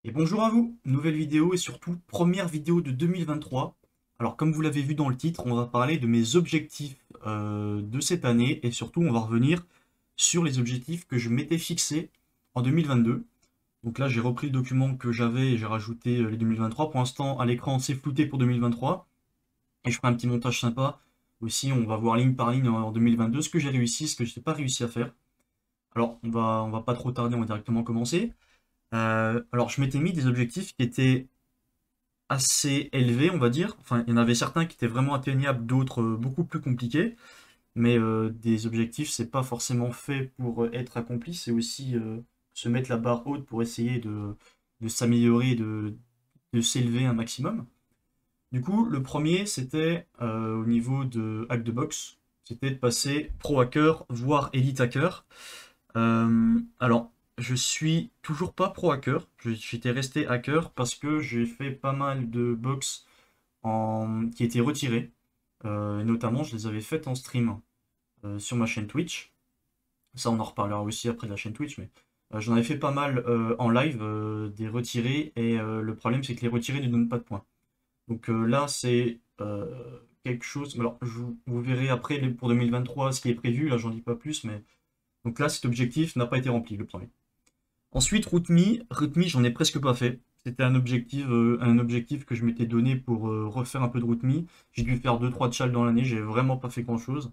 Et bonjour à vous, nouvelle vidéo et surtout première vidéo de 2023. Alors comme vous l'avez vu dans le titre, on va parler de mes objectifs de cette année et surtout on va revenir sur les objectifs que je m'étais fixés en 2022. Donc là j'ai repris le document que j'avais et j'ai rajouté les 2023. Pour l'instant à l'écran c'est flouté pour 2023 et je ferai un petit montage sympa. Aussi on va voir ligne par ligne en 2022 ce que j'ai réussi, ce que je n'ai pas réussi à faire. Alors on va pas trop tarder, on va directement commencer. Alors je m'étais mis des objectifs qui étaient assez élevés, on va dire. Enfin, il y en avait certains qui étaient vraiment atteignables, d'autres beaucoup plus compliqués. Mais des objectifs, c'est pas forcément fait pour être accompli, c'est aussi se mettre la barre haute pour essayer de s'améliorer, de s'élever un maximum. Du coup, le premier, c'était au niveau de hack de box, c'était de passer pro hacker, voire elite hacker. Alors, je suis toujours pas pro hacker. J'étais resté hacker parce que j'ai fait pas mal de box qui étaient retirées. Et notamment, je les avais faites en stream sur ma chaîne Twitch. Ça, on en reparlera aussi après de la chaîne Twitch, mais j'en avais fait pas mal en live, des retirés. Et le problème, c'est que les retirés ne donnent pas de points. Donc là, c'est quelque chose. Alors, vous verrez après pour 2023 ce qui est prévu. Là, j'en dis pas plus, mais donc là, cet objectif n'a pas été rempli, le premier. Ensuite, RootMe, j'en ai presque pas fait. C'était un objectif que je m'étais donné pour refaire un peu de RootMe. J'ai dû faire deux trois tchals dans l'année, j'ai vraiment pas fait grand-chose.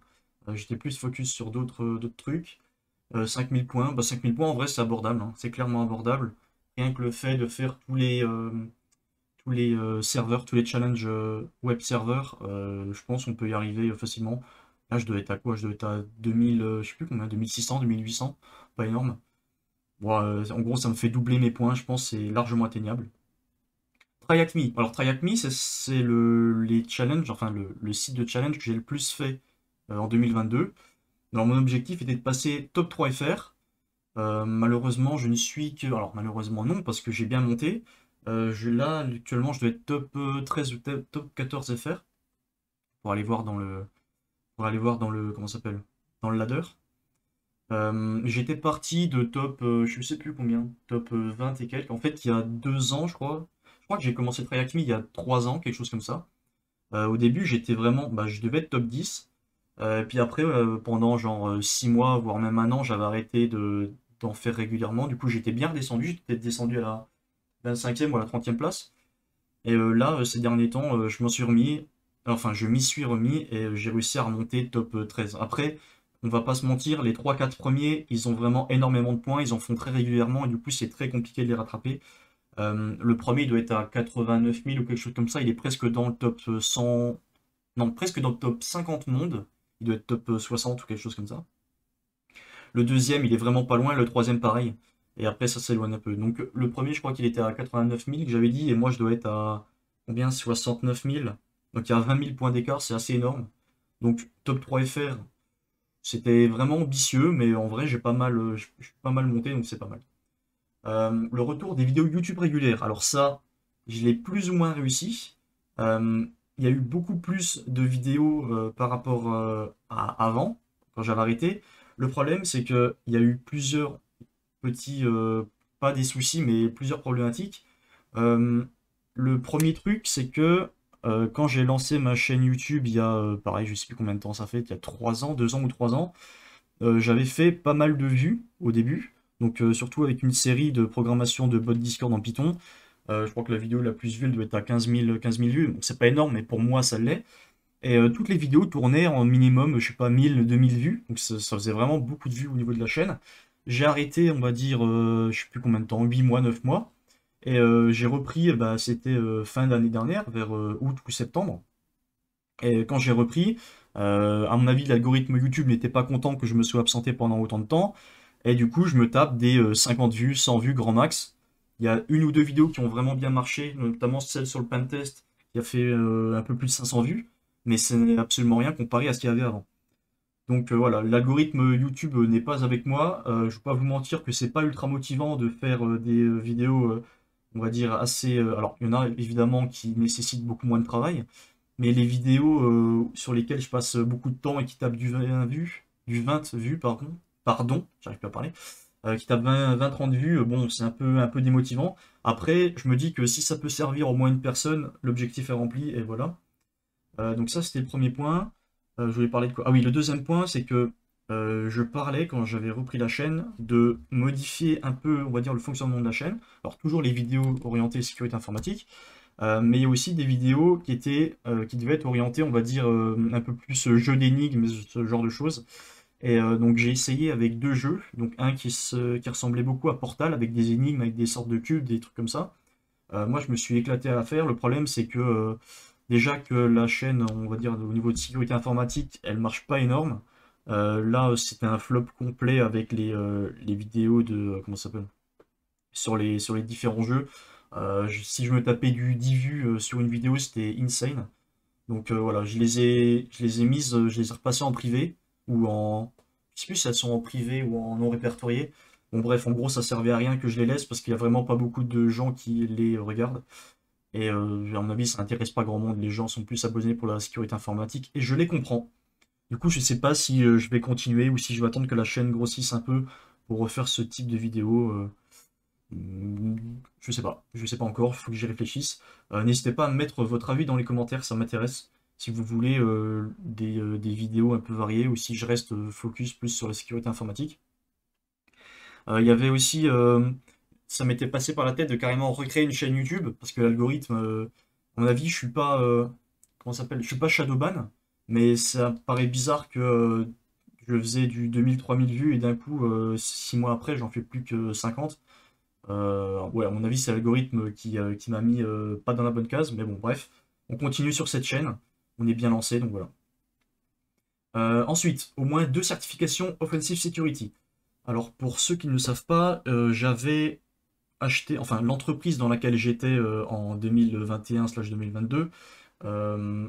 J'étais plus focus sur d'autres trucs. 5000 points, bah 5000 points en vrai c'est abordable, hein. C'est clairement abordable. Rien que le fait de faire tous les serveurs, tous les challenges web serveurs, je pense qu'on peut y arriver facilement. Là je dois être à quoi? Je dois être à 2000, je sais plus combien, 2600, 2800, pas énorme. Bon, en gros, ça me fait doubler mes points, je pense, c'est largement atteignable. TryHackMe. Alors, TryHackMe, c'est les challenges, enfin, le site de challenge que j'ai le plus fait en 2022. Alors, mon objectif était de passer top 3 FR. Malheureusement, je ne suis que. Alors, malheureusement, non, parce que j'ai bien monté. Là, actuellement, je dois être top 13 ou top 14 FR pour aller voir dans le. Pour aller voir dans le. Comment ça s'appelle? Dans le ladder. J'étais parti de top, je sais plus combien, top 20 et quelques. En fait, il y a 2 ans, je crois. Je crois que j'ai commencé Triac Me il y a 3 ans, quelque chose comme ça. Au début, j'étais vraiment, bah, je devais être top 10. Puis après, pendant genre 6 mois, voire même un an, j'avais arrêté d'en faire régulièrement. Du coup, j'étais bien redescendu. J'étais descendu à la 25e ou à la 30e place. Et là, ces derniers temps, je m'en suis remis. Enfin, je m'y suis remis et j'ai réussi à remonter top 13. Après, on va pas se mentir, les trois quatre premiers, ils ont vraiment énormément de points, ils en font très régulièrement et du coup, c'est très compliqué de les rattraper. Le premier, il doit être à 89 000 ou quelque chose comme ça, il est presque dans le top 100. Non, presque dans le top 50 monde. Il doit être top 60 ou quelque chose comme ça. Le deuxième, il est vraiment pas loin, le troisième, pareil. Et après, ça s'éloigne un peu. Donc, le premier, je crois qu'il était à 89 000 que j'avais dit, et moi, je dois être à combien? 69 000. Donc, il y a 20 000 points d'écart, c'est assez énorme. Donc, top 3 FR, c'était vraiment ambitieux, mais en vrai, j'ai pas mal monté, donc c'est pas mal. Le retour des vidéos YouTube régulières. Alors, ça, je l'ai plus ou moins réussi. Euh, il y a eu beaucoup plus de vidéos par rapport à avant, quand j'avais arrêté. Le problème, c'est qu'il y a eu plusieurs petits, pas des soucis, mais plusieurs problématiques. Euh, le premier truc, c'est que quand j'ai lancé ma chaîne YouTube, il y a, pareil, je sais plus combien de temps ça fait, il y a 3 ans, 2 ans ou 3 ans, j'avais fait pas mal de vues au début, donc surtout avec une série de programmation de bots Discord en Python. Je crois que la vidéo la plus vue, elle doit être à 15 000 vues. Bon, c'est pas énorme, mais pour moi, ça l'est. Et toutes les vidéos tournaient en minimum, je sais pas, 1000, 2000 vues. Donc ça faisait vraiment beaucoup de vues au niveau de la chaîne. J'ai arrêté, on va dire, je sais plus combien de temps, 8 mois, 9 mois. Et j'ai repris, bah, c'était fin d'année dernière, vers août ou septembre. Et quand j'ai repris, à mon avis, l'algorithme YouTube n'était pas content que je me sois absenté pendant autant de temps. Et du coup, je me tape des 50 vues, 100 vues grand max. Il y a une ou deux vidéos qui ont vraiment bien marché, notamment celle sur le pentest qui a fait un peu plus de 500 vues. Mais ce n'est absolument rien comparé à ce qu'il y avait avant. Donc voilà, l'algorithme YouTube n'est pas avec moi. Je ne vais pas vous mentir que c'est pas ultra motivant de faire des vidéos, on va dire, assez. Alors, il y en a évidemment qui nécessitent beaucoup moins de travail. Mais les vidéos sur lesquelles je passe beaucoup de temps et qui tapent du 20 vues, pardon, j'arrive pas à parler, qui tapent 20, 20, 30 vues, bon, c'est un peu démotivant. Après, je me dis que si ça peut servir au moins une personne, l'objectif est rempli, et voilà. Donc ça, c'était le premier point. Je voulais parler de quoi? Ah oui, le deuxième point, c'est que je parlais, quand j'avais repris la chaîne, de modifier un peu, on va dire, le fonctionnement de la chaîne. Alors, toujours les vidéos orientées sécurité informatique, mais il y a aussi des vidéos qui devaient être orientées, on va dire, un peu plus jeu d'énigmes, ce genre de choses. Et donc j'ai essayé avec deux jeux, donc un qui ressemblait beaucoup à Portal, avec des énigmes, avec des sortes de cubes, des trucs comme ça. Moi, je me suis éclaté à la faire. Le problème, c'est que déjà que la chaîne, on va dire, au niveau de sécurité informatique, elle marche pas énorme. Là, c'était un flop complet avec les vidéos de, comment ça s'appelle? Sur les différents jeux. Si je me tapais du 10 vues sur une vidéo, c'était insane. Donc voilà, je les ai mises, je les ai repassées en privé ou en. Je sais plus si elles sont en privé ou en non répertorié. Bon bref, en gros, ça servait à rien que je les laisse parce qu'il y a vraiment pas beaucoup de gens qui les regardent. Et à mon avis, ça n'intéresse pas grand monde. Les gens sont plus abonnés pour la sécurité informatique et je les comprends. Du coup, je sais pas si je vais continuer ou si je vais attendre que la chaîne grossisse un peu pour refaire ce type de vidéo. Je sais pas encore, il faut que j'y réfléchisse. N'hésitez pas à mettre votre avis dans les commentaires, ça m'intéresse. Si vous voulez des vidéos un peu variées ou si je reste focus plus sur la sécurité informatique. Il y avait aussi, ça m'était passé par la tête de carrément recréer une chaîne YouTube parce que l'algorithme, à mon avis, je suis pas, comment ça s'appelle, je suis pas Shadowban, mais ça paraît bizarre que je faisais du 2000-3000 vues et d'un coup, 6 mois après, j'en fais plus que 50. Ouais, à mon avis, c'est l'algorithme qui m'a mis pas dans la bonne case, mais bon, bref, on continue sur cette chaîne, on est bien lancé, donc voilà. Ensuite, au moins deux certifications Offensive Security. Alors, pour ceux qui ne le savent pas, j'avais acheté, enfin, l'entreprise dans laquelle j'étais en 2021/2022 euh,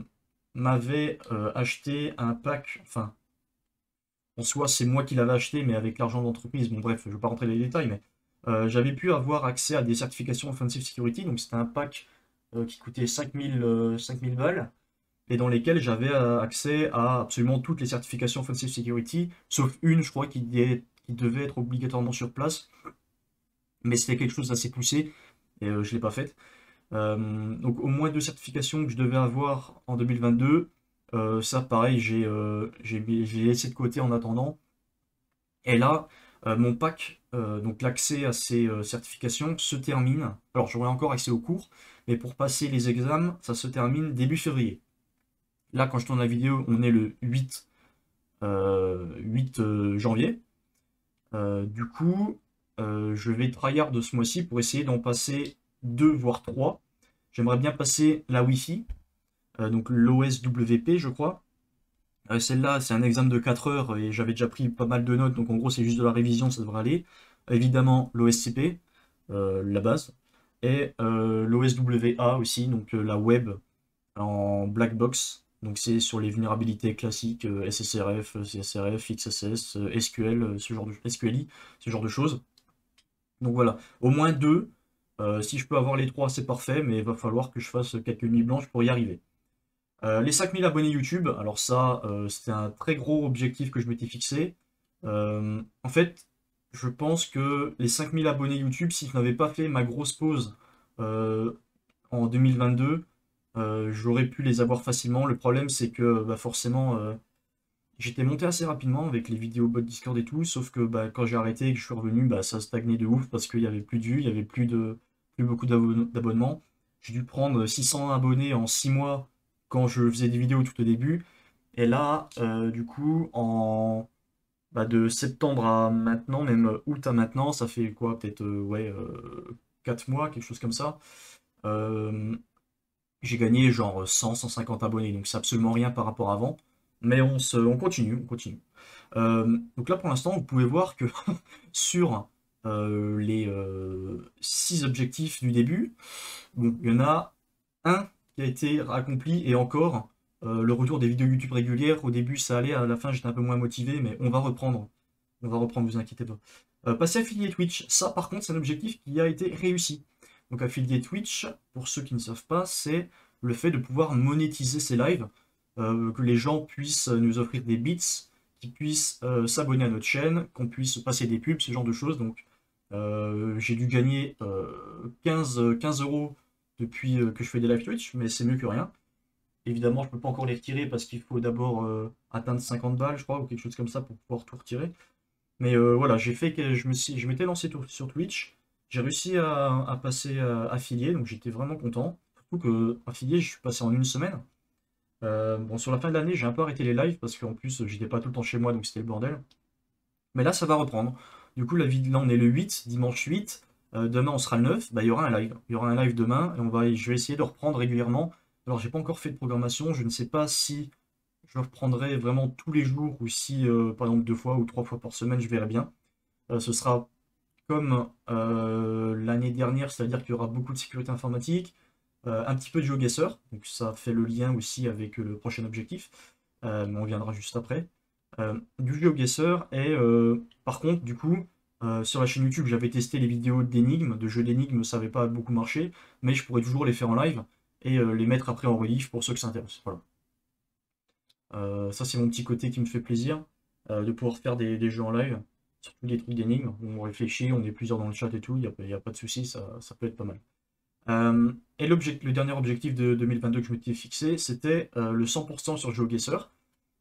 m'avait acheté un pack, enfin, en soi, c'est moi qui l'avais acheté, mais avec l'argent de l'entreprise. Bon, bref, je ne vais pas rentrer dans les détails, mais j'avais pu avoir accès à des certifications Offensive Security. Donc, c'était un pack qui coûtait 5000 balles et dans lesquels j'avais accès à absolument toutes les certifications Offensive Security, sauf une, je crois, qui devait être obligatoirement sur place. Mais c'était quelque chose d'assez poussé et je ne l'ai pas faite. Donc, au moins deux certifications que je devais avoir en 2022. Ça, pareil, j'ai laissé de côté en attendant. Et là, mon pack, donc l'accès à ces certifications se termine. Alors j'aurai encore accès aux cours, mais pour passer les examens, ça se termine début février. Là, quand je tourne la vidéo, on est le 8 janvier. Du coup, je vais tryhard de ce mois-ci pour essayer d'en passer deux, voire trois. J'aimerais bien passer la Wi-Fi, donc l'OSWP, je crois. Celle-là, c'est un examen de 4 heures et j'avais déjà pris pas mal de notes, donc en gros, c'est juste de la révision, ça devrait aller. Évidemment, l'OSCP, la base, et l'OSWA aussi, donc la web en black box. Donc c'est sur les vulnérabilités classiques, SSRF, CSRF, XSS, SQL, ce genre de SQLI, ce genre de choses. Donc voilà, au moins deux. Si je peux avoir les trois, c'est parfait, mais il va falloir que je fasse quelques nuits blanches pour y arriver. Les 5000 abonnés YouTube, alors ça, c'était un très gros objectif que je m'étais fixé. En fait, je pense que les 5000 abonnés YouTube, si je n'avais pas fait ma grosse pause euh, en 2022, j'aurais pu les avoir facilement. Le problème, c'est que bah, forcément, j'étais monté assez rapidement avec les vidéos bot Discord et tout, sauf que bah, quand j'ai arrêté et que je suis revenu, bah, ça stagnait de ouf parce qu'il y avait plus de vues, il y avait plus beaucoup d'abonnements. J'ai dû prendre 600 abonnés en 6 mois quand je faisais des vidéos tout au début. Et là, du coup, de septembre à maintenant, même août à maintenant, ça fait quoi? Peut-être ouais, 4 mois, quelque chose comme ça. Euh, j'ai gagné genre 100-150 abonnés, donc c'est absolument rien par rapport à avant. Mais on continue, on continue. Donc là, pour l'instant, vous pouvez voir que sur les 6 objectifs du début, bon, il y en a un qui a été accompli et encore le retour des vidéos YouTube régulières. Au début, ça allait, à la fin, j'étais un peu moins motivé, mais on va reprendre. On va reprendre, vous inquiétez pas. Passer affilié Twitch, ça par contre, c'est un objectif qui a été réussi. Donc affilié Twitch, pour ceux qui ne savent pas, c'est le fait de pouvoir monétiser ses lives, que les gens puissent nous offrir des bits, qu'ils puissent s'abonner à notre chaîne, qu'on puisse passer des pubs, ce genre de choses. Donc J'ai dû gagner 15 euros depuis que je fais des live Twitch, mais c'est mieux que rien. Évidemment, je peux pas encore les retirer parce qu'il faut d'abord atteindre 50 balles, je crois, ou quelque chose comme ça pour pouvoir tout retirer. Mais voilà, j'ai fait que je m'étais lancé sur Twitch. J'ai réussi à passer affilié, donc j'étais vraiment content. Surtout que affilié, je suis passé en une semaine. Bon, sur la fin de l'année, j'ai un peu arrêté les lives parce qu'en plus, j'étais pas tout le temps chez moi, donc c'était le bordel. Mais là, ça va reprendre. Du coup, là, on est le 8, dimanche 8. Demain, on sera le 9. Bah, il y aura un live. Il y aura un live demain et je vais essayer de reprendre régulièrement. Alors, j'ai pas encore fait de programmation. Je ne sais pas si je reprendrai vraiment tous les jours ou si, par exemple, 2 fois ou 3 fois par semaine, je verrai bien. Ce sera comme l'année dernière, c'est-à-dire qu'il y aura beaucoup de sécurité informatique, un petit peu de GeoGuessr, donc ça fait le lien aussi avec le prochain objectif, mais on viendra juste après. Du GeoGuessr et par contre, du coup, sur la chaîne YouTube, j'avais testé les vidéos d'énigmes, de jeux d'énigmes, ça n'avait pas beaucoup marché, mais je pourrais toujours les faire en live et les mettre après en relief pour ceux qui s'intéressent. Voilà. Ça, c'est mon petit côté qui me fait plaisir, de pouvoir faire des jeux en live, surtout des trucs d'énigmes, où on réfléchit, on est plusieurs dans le chat et tout, il y a pas de souci, ça peut être pas mal. Et le dernier objectif de 2022 que je m'étais fixé, c'était le 100% sur GeoGuessr.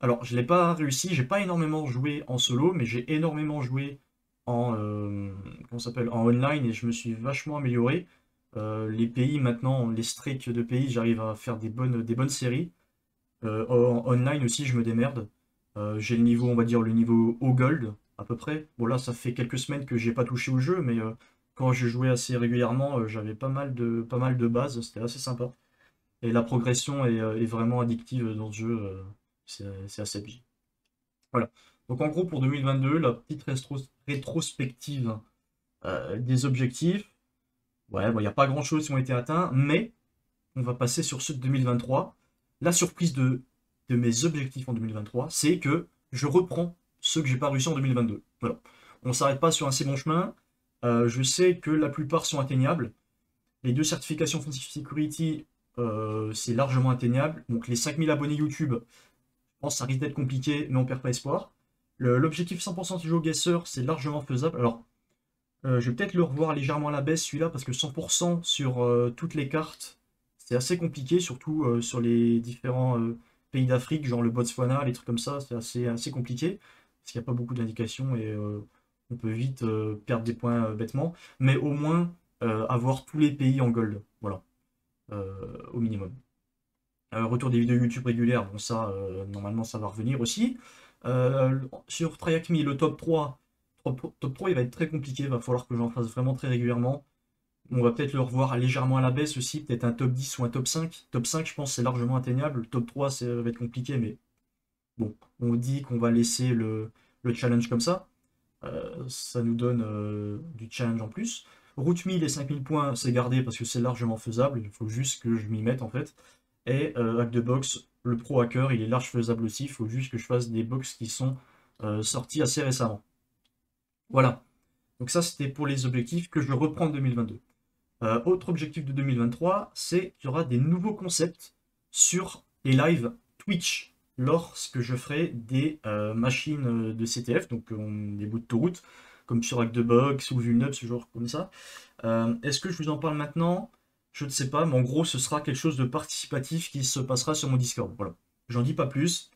Alors, je ne l'ai pas réussi, j'ai pas énormément joué en solo, mais j'ai énormément joué comment ça s'appelle, en online et je me suis vachement amélioré. Les pays maintenant, les streaks de pays, j'arrive à faire des bonnes séries. En online aussi, je me démerde. J'ai le niveau, on va dire le niveau haut gold à peu près. Bon là, ça fait quelques semaines que j'ai pas touché au jeu, mais quand je jouais assez régulièrement, j'avais pas mal de bases. C'était assez sympa. Et la progression est vraiment addictive dans ce jeu. C'est assez bien. Voilà. Donc en gros pour 2022, la petite rétrospective des objectifs. Ouais, bon, il n'y a pas grand-chose qui ont été atteints, mais on va passer sur ceux de 2023. La surprise de mes objectifs en 2023, c'est que je reprends ceux que j'ai pas réussi en 2022. Voilà. On ne s'arrête pas sur un assez bon chemin. Je sais que la plupart sont atteignables. Les 2 certifications Forensic Security, c'est largement atteignable. Donc les 5000 abonnés YouTube, je pense que ça risque d'être compliqué, mais on perd pas espoir. L'objectif 100% du GeoGuessr, c'est largement faisable. Alors, je vais peut-être le revoir légèrement à la baisse celui-là, parce que 100% sur toutes les cartes, c'est assez compliqué, surtout sur les différents pays d'Afrique, genre le Botswana, les trucs comme ça, c'est assez compliqué, parce qu'il n'y a pas beaucoup d'indications et on peut vite perdre des points bêtement, mais au moins avoir tous les pays en gold, voilà, au minimum. Retour des vidéos YouTube régulières, bon ça, normalement ça va revenir aussi. Sur TryHackMe, le top 3 il va être très compliqué, il va falloir que j'en fasse vraiment très régulièrement. On va peut-être le revoir légèrement à la baisse aussi, peut-être un top 10 ou un top 5. Top 5 je pense c'est largement atteignable, le top 3 ça va être compliqué, mais bon, on dit qu'on va laisser le challenge comme ça. Ça nous donne du challenge en plus. Route 1000 et 5000 points, c'est gardé parce que c'est largement faisable, il faut juste que je m'y mette en fait. Et hack de box, le pro hacker, il est large faisable aussi. Il faut juste que je fasse des box qui sont sortis assez récemment. Voilà. Donc ça, c'était pour les objectifs que je reprends en 2022. Autre objectif de 2023, c'est qu'il y aura des nouveaux concepts sur les lives Twitch lorsque je ferai des machines de CTF, donc des bouts de route, comme sur Hack de Box ou Vulnub, ce genre comme ça. Est-ce que je vous en parle maintenant? Je ne sais pas, mais en gros, ce sera quelque chose de participatif qui se passera sur mon Discord. Voilà. J'en dis pas plus.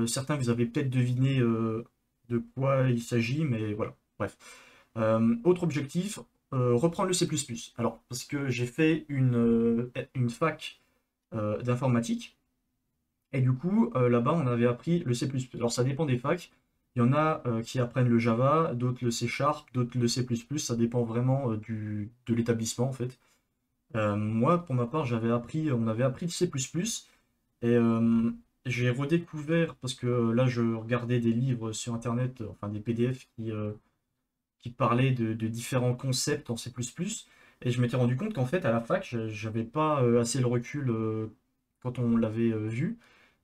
Certains, vous avez peut-être deviné de quoi il s'agit, mais voilà. Bref. Autre objectif, reprendre le C++. Alors, parce que j'ai fait une fac d'informatique, et du coup, là-bas, on avait appris le C++. Alors, ça dépend des facs. Il y en a qui apprennent le Java, d'autres le C Sharp, d'autres le C++. Ça dépend vraiment de l'établissement, en fait. Moi, pour ma part, on avait appris le C++, et j'ai redécouvert, parce que là, je regardais des livres sur Internet, enfin des PDF qui parlaient de différents concepts en C++, et je m'étais rendu compte qu'en fait, à la fac, j'avais pas assez le recul quand on l'avait vu,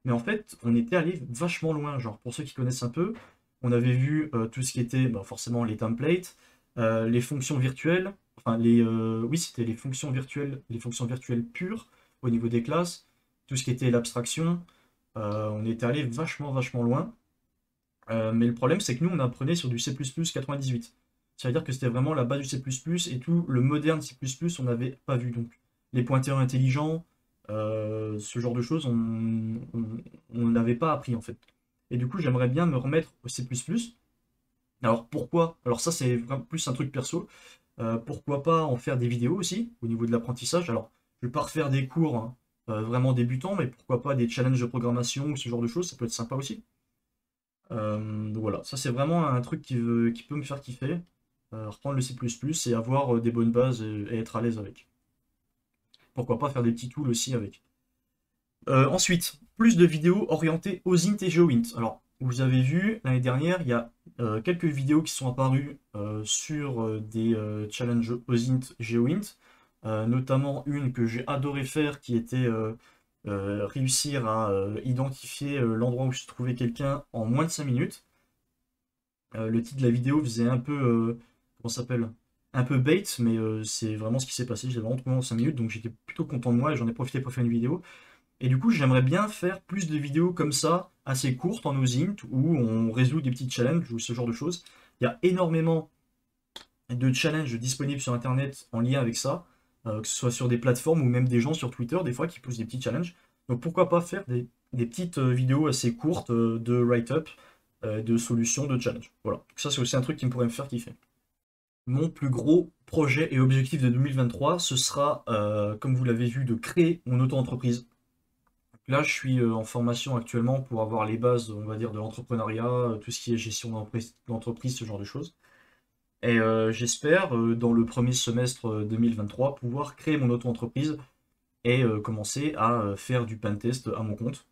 mais en fait, on était allé vachement loin. Genre, pour ceux qui connaissent un peu, on avait vu tout ce qui était bah, forcément les templates, les fonctions virtuelles, enfin oui, c'était les fonctions virtuelles pures au niveau des classes, tout ce qui était l'abstraction. On était allé vachement vachement loin. Mais le problème, c'est que nous, on apprenait sur du C++ 98. Ça veut dire que c'était vraiment la base du C++ et tout le moderne C++, on n'avait pas vu. Donc les pointeurs intelligents, ce genre de choses, on n'avait pas appris en fait. Et du coup, j'aimerais bien me remettre au C++. Alors pourquoi? Alors ça, c'est vraiment plus un truc perso. Pourquoi pas en faire des vidéos aussi au niveau de l'apprentissage? Alors, je vais pas refaire des cours hein, vraiment débutants, mais pourquoi pas des challenges de programmation ou ce genre de choses, ça peut être sympa aussi. Donc voilà, ça c'est vraiment un truc qui peut me faire kiffer. Reprendre le C++ et avoir des bonnes bases et être à l'aise avec. Pourquoi pas faire des petits tools aussi avec. Ensuite, plus de vidéos orientées aux int et GeoInt. Alors, vous avez vu, l'année dernière, il y a quelques vidéos qui sont apparues sur des challenges aux int, GeoInt, notamment une que j'ai adoré faire qui était réussir à identifier l'endroit où se trouvait quelqu'un en moins de 5 minutes. Le titre de la vidéo faisait un peu, comment ça s'appelle? Un peu bait, mais c'est vraiment ce qui s'est passé. Je l'ai vraiment trouvé en 5 minutes, donc j'étais plutôt content de moi et j'en ai profité pour faire une vidéo. Et du coup, j'aimerais bien faire plus de vidéos comme ça, assez courtes en OSINT, où on résout des petits challenges ou ce genre de choses. Il y a énormément de challenges disponibles sur Internet en lien avec ça, que ce soit sur des plateformes ou même des gens sur Twitter, des fois, qui posent des petits challenges. Donc pourquoi pas faire des petites vidéos assez courtes de write-up, de solutions, de challenge. Voilà. Donc ça, c'est aussi un truc qui me pourrait me faire kiffer. Mon plus gros projet et objectif de 2023, ce sera, comme vous l'avez vu, de créer mon auto-entreprise. Là, je suis en formation actuellement pour avoir les bases, on va dire, de l'entrepreneuriat, tout ce qui est gestion d'entreprise, ce genre de choses. Et j'espère, dans le premier semestre 2023, pouvoir créer mon auto-entreprise et commencer à faire du pentest à mon compte.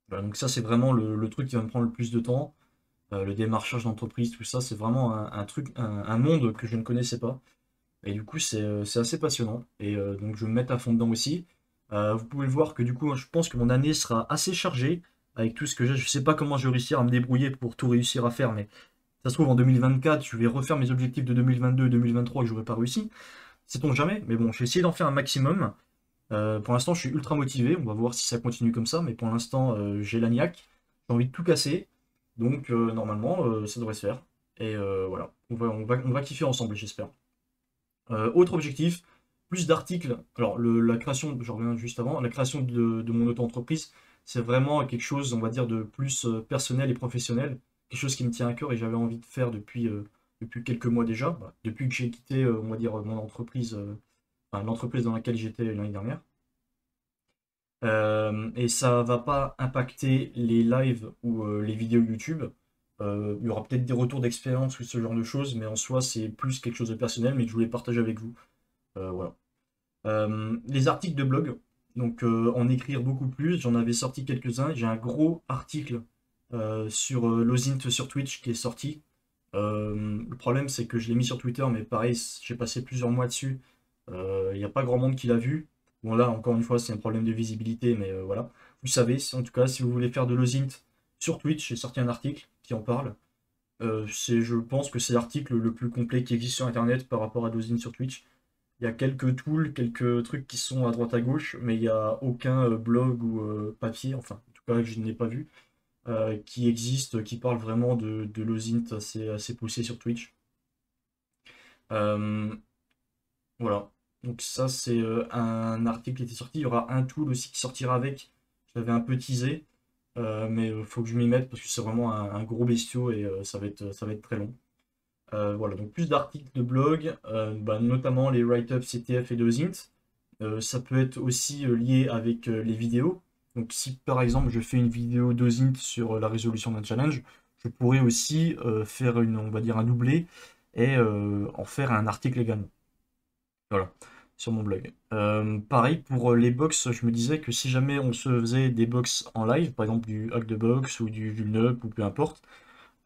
Voilà, donc ça, c'est vraiment le truc qui va me prendre le plus de temps. Le démarchage d'entreprise, tout ça, c'est vraiment un truc, un monde que je ne connaissais pas. Et du coup, c'est assez passionnant. Et donc, je vais me mettre à fond dedans aussi. Vous pouvez le voir que du coup, je pense que mon année sera assez chargée avec tout ce que j'ai. Je sais pas comment je vais réussir à me débrouiller pour tout réussir à faire, mais ça se trouve en 2024, je vais refaire mes objectifs de 2022 et 2023 que j'aurais pas réussi. Sait-on jamais, mais bon, je vais essayer d'en faire un maximum. Pour l'instant, je suis ultra motivé. On va voir si ça continue comme ça, mais pour l'instant, j'ai la niaque. J'ai envie de tout casser. Donc, normalement, ça devrait se faire. Et voilà, on va kiffer ensemble, j'espère. Autre objectif, plus d'articles. Alors, la création, je reviens juste avant, la création de mon auto-entreprise, c'est vraiment quelque chose, on va dire, de plus personnel et professionnel. Quelque chose qui me tient à cœur et j'avais envie de faire depuis quelques mois déjà. Bah, depuis que j'ai quitté, on va dire, mon entreprise, enfin, l'entreprise dans laquelle j'étais l'année dernière. Et ça va pas impacter les lives ou les vidéos YouTube. Il y aura peut-être des retours d'expérience ou ce genre de choses, mais en soi, c'est plus quelque chose de personnel, mais que je voulais partager avec vous. Voilà. Les articles de blog, donc en écrire beaucoup plus, j'en avais sorti quelques-uns. J'ai un gros article sur l'OSINT sur Twitch qui est sorti. Le problème, c'est que je l'ai mis sur Twitter, mais pareil, j'ai passé plusieurs mois dessus. Il n'y a pas grand monde qui l'a vu. Bon, là, encore une fois, c'est un problème de visibilité, mais voilà. Vous savez, en tout cas, si vous voulez faire de l'OSINT sur Twitch, j'ai sorti un article qui en parle. Je pense que c'est l'article le plus complet qui existe sur Internet par rapport à l'OSINT sur Twitch. Il y a quelques tools, quelques trucs qui sont à droite à gauche, mais il n'y a aucun blog ou papier, enfin, en tout cas, que je n'ai pas vu, qui existe, qui parle vraiment de l'OSINT assez poussé sur Twitch. Euh, voilà. Donc ça, c'est un article qui était sorti. Il y aura un tool aussi qui sortira avec. Je l'avais un peu teasé, mais il faut que je m'y mette parce que c'est vraiment un gros bestiau et ça va être très long. Voilà, donc plus d'articles de blog, bah, notamment les write-ups CTF et d'OSINT. Ça peut être aussi lié avec les vidéos. Donc si par exemple je fais une vidéo d'OSINT sur la résolution d'un challenge, je pourrais aussi faire on va dire un doublé et en faire un article également. Voilà, sur mon blog. Pareil pour les box, je me disais que si jamais on se faisait des box en live, par exemple du hack de box ou du Vulnup ou peu importe,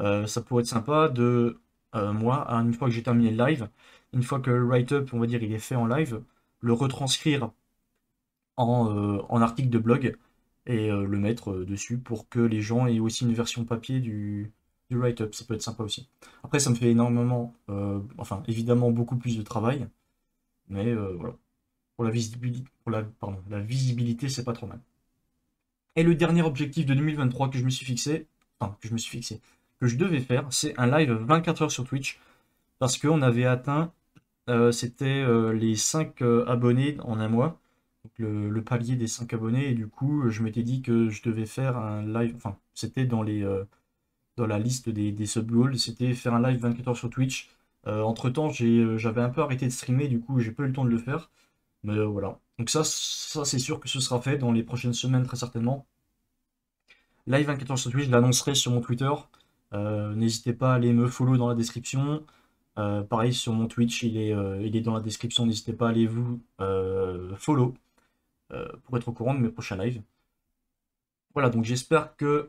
ça pourrait être sympa de, moi, une fois que j'ai terminé le live, une fois que le write-up, on va dire, il est fait en live, le retranscrire en article de blog et le mettre dessus pour que les gens aient aussi une version papier du write-up. Ça peut être sympa aussi. Après, ça me fait énormément, enfin, évidemment, beaucoup plus de travail, mais voilà. Pour la visibilité, pardon, la visibilité, c'est pas trop mal. Et le dernier objectif de 2023 que je me suis fixé, enfin, que je devais faire, c'est un live 24 heures sur Twitch. parce qu'on avait atteint, c'était les 5 abonnés en un mois, donc le palier des 5 abonnés, et du coup, je m'étais dit que je devais faire un live, enfin, c'était dans la liste des sub goals, c'était faire un live 24 heures sur Twitch. Entre-temps, j'avais un peu arrêté de streamer, du coup, j'ai pas eu le temps de le faire. Mais voilà. Donc ça c'est sûr que ce sera fait dans les prochaines semaines, très certainement. Live 24 heures sur Twitch, je l'annoncerai sur mon Twitter. N'hésitez pas à aller me follow dans la description. Pareil sur mon Twitch, il est dans la description. N'hésitez pas à aller vous follow pour être au courant de mes prochains lives. Voilà, donc j'espère que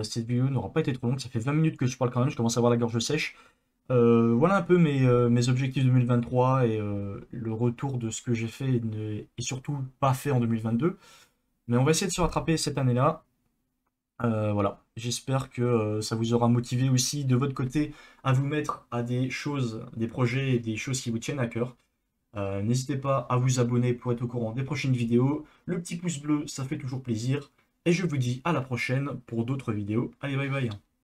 cette vidéo n'aura pas été trop longue. Ça fait 20 minutes que je parle quand même, je commence à avoir la gorge sèche. Voilà un peu mes objectifs 2023 et le retour de ce que j'ai fait et surtout pas fait en 2022. Mais on va essayer de se rattraper cette année-là. Voilà, j'espère que ça vous aura motivé aussi de votre côté à vous mettre à des choses, des projets et des choses qui vous tiennent à cœur. N'hésitez pas à vous abonner pour être au courant des prochaines vidéos. Le petit pouce bleu, ça fait toujours plaisir. Et je vous dis à la prochaine pour d'autres vidéos. Allez, bye bye.